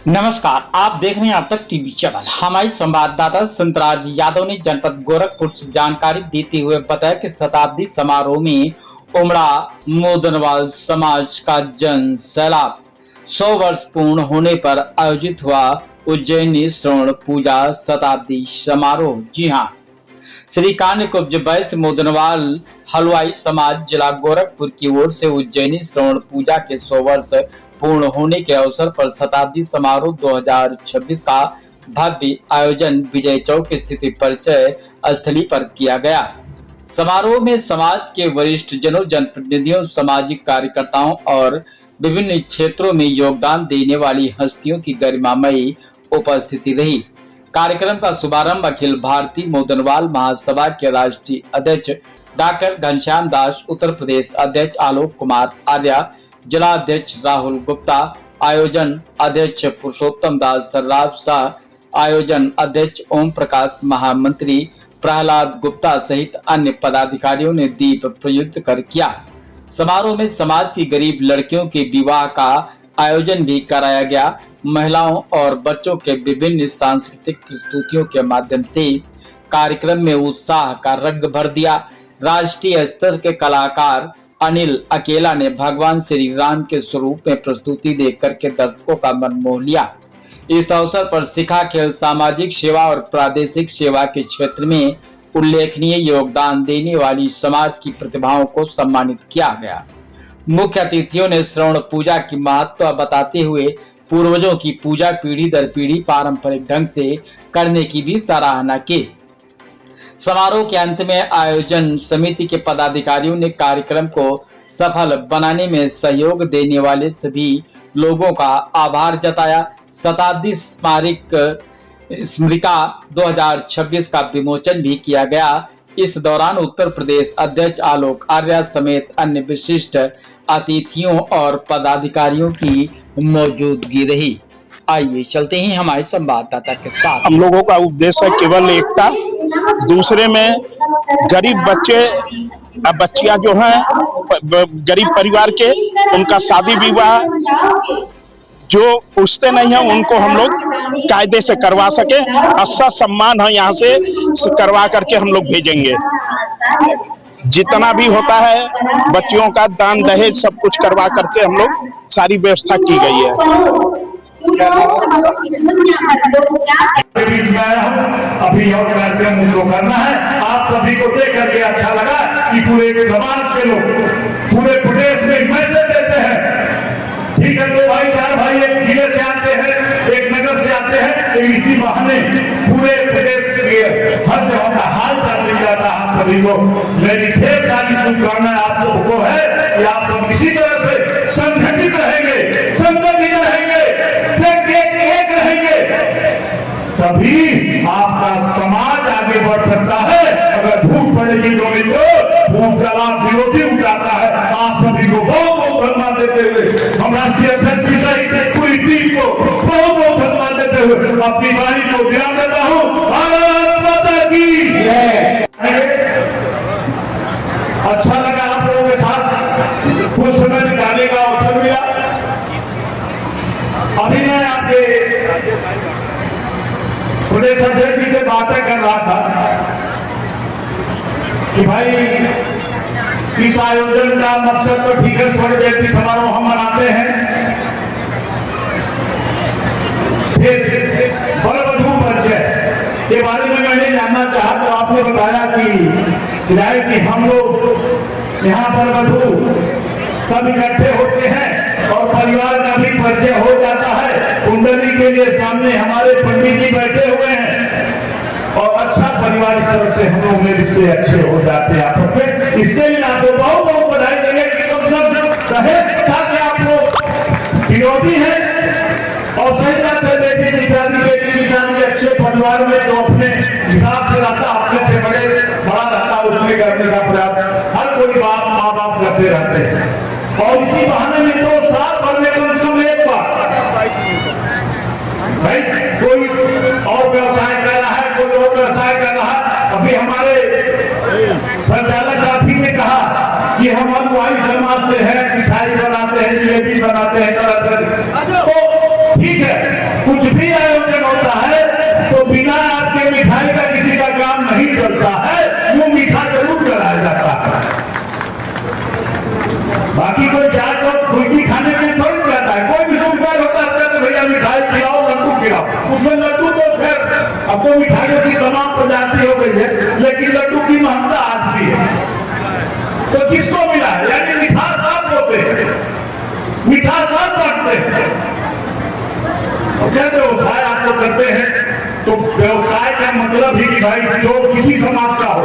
नमस्कार, आप देख रहे हैं अब तक टीवी चैनल। हमारे संवाददाता संतराज यादव ने जनपद गोरखपुर से जानकारी देते हुए बताया कि शताब्दी समारोह में उमड़ा मोदनवाल समाज का जन सैलाब 100 वर्ष पूर्ण होने पर आयोजित हुआ उज्जैनी श्रवण पूजा शताब्दी समारोह। जी हाँ, श्री कान्य कुब्ज वैश्य मोदनवाल हलवाई समाज जिला गोरखपुर की ओर से उज्जैनी श्रवण पूजा के 100 वर्ष पूर्ण होने के अवसर पर शताब्दी समारोह 2026 का भव्य आयोजन विजय चौक स्थित परिचय स्थली पर किया गया। समारोह में समाज के वरिष्ठ जनों, जनप्रतिनिधियों, सामाजिक कार्यकर्ताओं और विभिन्न क्षेत्रों में योगदान देने वाली हस्तियों की गरिमामयी उपस्थिति रही। कार्यक्रम का शुभारंभ अखिल भारतीय मोदनवाल महासभा के राष्ट्रीय अध्यक्ष डॉक्टर घनश्याम दास, उत्तर प्रदेश अध्यक्ष आलोक कुमार आर्य, जिला अध्यक्ष राहुल गुप्ता, आयोजन अध्यक्ष पुरुषोत्तम दास सर्राफ शाह, आयोजन अध्यक्ष ओम प्रकाश, महामंत्री प्रहलाद गुप्ता सहित अन्य पदाधिकारियों ने दीप प्रज्वलित कर किया। समारोह में समाज की गरीब लड़कियों के विवाह का आयोजन भी कराया गया। महिलाओं और बच्चों के विभिन्न सांस्कृतिक प्रस्तुतियों के माध्यम से कार्यक्रम में उत्साह का रंग भर दिया। राष्ट्रीय स्तर के कलाकार अनिल अकेला ने भगवान श्री राम के स्वरूप में प्रस्तुति दे करके दर्शकों का मन मोह लिया। इस अवसर पर सिखा खेल, सामाजिक सेवा और प्रादेशिक सेवा के क्षेत्र में उल्लेखनीय योगदान देने वाली समाज की प्रतिभाओं को सम्मानित किया गया। मुख्य अतिथियों ने श्रवण पूजा की महत्व बताते हुए पूर्वजों की पूजा पीढ़ी दर पीढ़ी पारंपरिक ढंग से करने की भी सराहना की। समारोह के अंत में आयोजन समिति के पदाधिकारियों ने कार्यक्रम को सफल बनाने में सहयोग देने वाले सभी लोगों का आभार जताया। शताब्दी स्मृतिका 2026 का विमोचन भी किया गया। इस दौरान उत्तर प्रदेश अध्यक्ष आलोक आर्य समेत अन्य विशिष्ट अतिथियों और पदाधिकारियों की मौजूदगी रही। आइए चलते हैं हमारे संवाददाता के साथ। हम लोगों का उद्देश्य है केवल एकता, दूसरे में गरीब बच्चियां जो हैं गरीब परिवार के, उनका शादी विवाह जो पूछते नहीं है उनको हम लोग कायदे से करवा सके। अच्छा सम्मान है यहाँ से करवा करके हम लोग भेजेंगे। जितना भी होता है बच्चियों का दान दहेज सब कुछ करवा करके हम लोग सारी व्यवस्था की गई है। अभी और कार्यक्रम उनको करना है। आप सभी को देख करके अच्छा लगा कि पूरे समाज के लोग पूरे प्रदेश में मैसेज देते हैं। ठीक है, तो भाई चार भाई एक जिले से आते हैं, एक नगर से आते हैं, इसी बहाने पूरे प्रदेश के हर जगह का हाल चाल मिल जाता है। आप सभी को मेरी ढेर सारी शुभकामनाएं आप लोगों को है कि आप लोग इसी तरह से संगठित रहेंगे, संगठित रहेंगे, एक रहेंगे, तभी आपका समाज आगे बढ़ सकता है। अगर भूख पड़ेगी तो मित्रों, भूख का लाभ विरोधी उठाता है। आप सभी को बहुत बहुत धन्यवाद देते हुए, हम राष्ट्रीय अध्यक्ष पूरी टीम को बहुत बहुत धन्यवाद देते हुए अपनी वाणी को विराम देता हूँ। भारत माता की जय। अच्छा लगा आप लोगों के साथ कुछ समय निकालने का अवसर मिला। अभी मैं आपके प्रदेश अध्यक्ष जी से बातें कर रहा था कि भाई इस आयोजन का मकसद तो ठीक है, स्वर्ण जयंती समारोह हम मनाते हैं, फिर वर वधू परिचय के बारे में मैंने जानना चाहा तो आपने बताया कि हम लोग यहाँ पर वधू सब इकट्ठे होते हैं और परिवार का भी परिचय हो जाता है। कुंडली के लिए सामने हमारे पंडित जी बैठे हुए हैं और अच्छा परिवार इस तरह से हम लोग में रिश्ते अच्छे हो जाते हैं। आपके इसके लिए आपको बहुत बहुत बधाई देंगे कि कम से कम कहे ताकि आप लोग विरोधी हैं और सही बात है। बेटी की शादी अच्छे परिवार में जो अपने हिसाब से रहता, अपने से बड़ा रहता, उसमें करने का प्रयास हर कोई माँ बाप करते रहते हैं। और इसी बहाने में तो साथ भरने कम से कम एक बार भाई कोई और व्यवसाय कर रहा है, कोई और व्यवसाय कर रहा है। अभी हमारे संचालक साथी ने कहा कि हम हलवाई समाज से हैं, मिठाई बनाते हैं, जिलेबी बनाते हैं, तरह तरह। तो ठीक है, तो मिठाइयों की तमाम प्रजाति हो गई है, लेकिन लड्डू की महत्ता आज भी है। तो किसको मिला है? यानी मिठास आप होते हैं, मिठास आप बांटते हैं। क्या व्यवसाय आप लोग करते हैं, तो व्यवसाय का मतलब ही कि भाई जो किसी समाज का हो,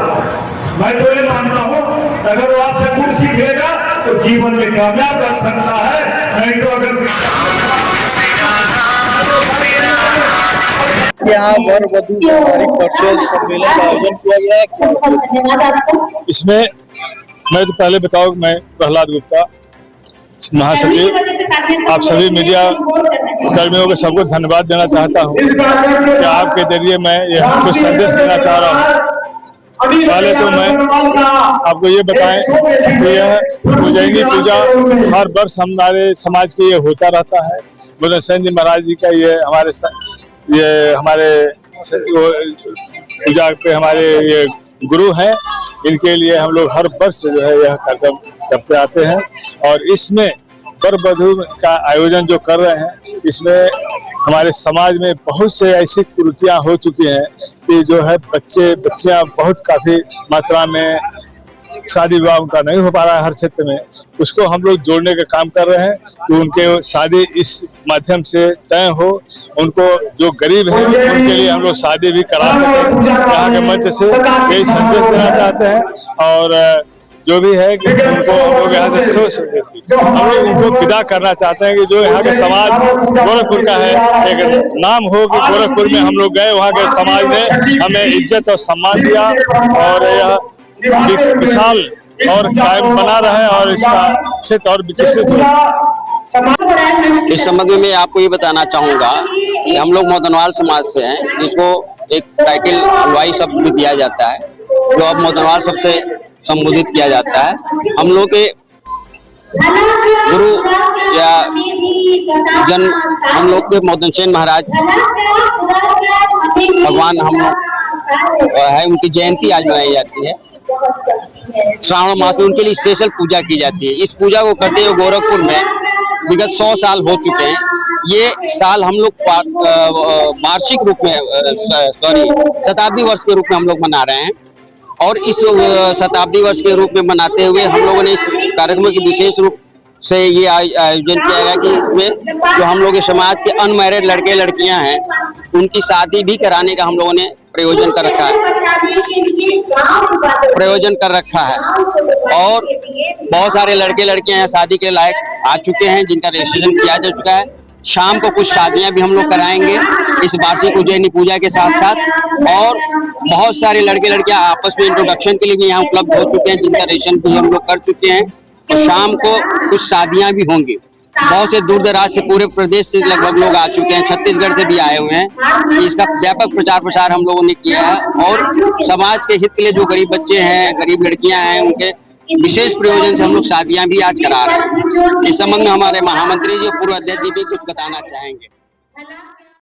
मैं तो ये मानता हूं अगर वो आपसे गुण सीखेगा तो जीवन में कामयाब कर सकता है, नहीं तो अगर यहाँ वर वधू व्यापारिक पटेल सम्मेलन का आयोजन किया गया है। इसमें मैं तो पहले बताऊं, मैं प्रहलाद गुप्ता महासचिव, आप सभी मीडिया कर्मियों को सबको धन्यवाद देना चाहता हूं कि आपके जरिए मैं ये कुछ संदेश देना चाह रहा हूं। पहले तो मैं आपको ये बताएं कि यह उज्जैनी पूजा हर वर्ष हमारे समाज के ये होता रहता है। बुद्ध सेन जी महाराज जी का ये हमारे पूजा पे हमारे ये गुरु हैं, इनके लिए हम लोग हर वर्ष जो है यह कार्यक्रम करते आते हैं। और इसमें वर वधू का आयोजन जो कर रहे हैं, इसमें हमारे समाज में बहुत से ऐसी कुरीतियां हो चुकी हैं कि जो है बच्चियां बहुत काफी मात्रा में शादी विवाह उनका नहीं हो पा रहा है हर क्षेत्र में, उसको हम लोग जोड़ने का काम कर रहे हैं कि उनके शादी इस माध्यम से तय हो। उनको जो गरीब हैं उनके लिए हम लोग शादी भी करा सकें, यहाँ के मंच से यही संदेश देना चाहते हैं। और जो भी है कि उनको हम लोग यहाँ से सोच हम लोग उनको विदा करना चाहते हैं कि जो यहाँ का समाज गोरखपुर का है, एक नाम हो कि गोरखपुर में हम लोग गए, वहाँ के समाज ने हमें इज्जत और सम्मान दिया और यह विशाल और कायम बना रहे और इसका क्षेत्र और विकसित हो। इस संबंध में मैं आपको ये बताना चाहूंगा कि हम लोग मोदनवाल समाज से हैं, जिसको एक टाइटल हलवाई शब्द भी दिया जाता है, जो अब मोदनवाल शब्द से संबोधित किया जाता है। हम लोग के गुरु या हम लोग के मोदन सेन महाराज भगवान हम है, उनकी जयंती आज मनाई जाती है। श्रावण मास में उनके लिए स्पेशल पूजा की जाती है। इस पूजा को करते हुए गोरखपुर में विगत 100 साल हो चुके हैं। ये साल हम लोग वार्षिक रूप में शताब्दी वर्ष के रूप में हम लोग मना रहे हैं। और इस शताब्दी वर्ष के रूप में मनाते हुए हम लोगों ने इस कार्यक्रम की विशेष रूप से ये आयोजन किया गया कि इसमें जो हम लोग के समाज के अनमैरिड लड़के लड़कियां हैं, उनकी शादी भी कराने का हम लोगों ने प्रयोजन कर रखा है। और बहुत सारे लड़के लड़कियां शादी के लायक आ चुके हैं, जिनका रजिस्ट्रेशन किया जा चुका है। शाम को कुछ शादियां भी हम लोग कराएंगे इस वार्षिक उज्जैनी पूजा के साथ साथ। और बहुत सारे लड़के लड़कियां आपस में इंट्रोडक्शन के लिए भी यहाँ उपलब्ध हो चुके हैं, जिनका रजिस्ट्रेशन भी हम लोग कर चुके हैं। और शाम को कुछ शादियां भी होंगी। बहुत से दूर दराज से पूरे प्रदेश से लगभग लोग आ चुके हैं, छत्तीसगढ़ से भी आए हुए हैं। इसका व्यापक प्रचार प्रसार हम लोगों ने किया है और समाज के हित के लिए जो गरीब बच्चे हैं, गरीब लड़कियां हैं, उनके विशेष प्रयोजन से हम लोग शादियां भी आज करा रहे हैं। इस संबंध में हमारे महामंत्री जी, पूर्व अध्यक्ष जी भी कुछ बताना चाहेंगे।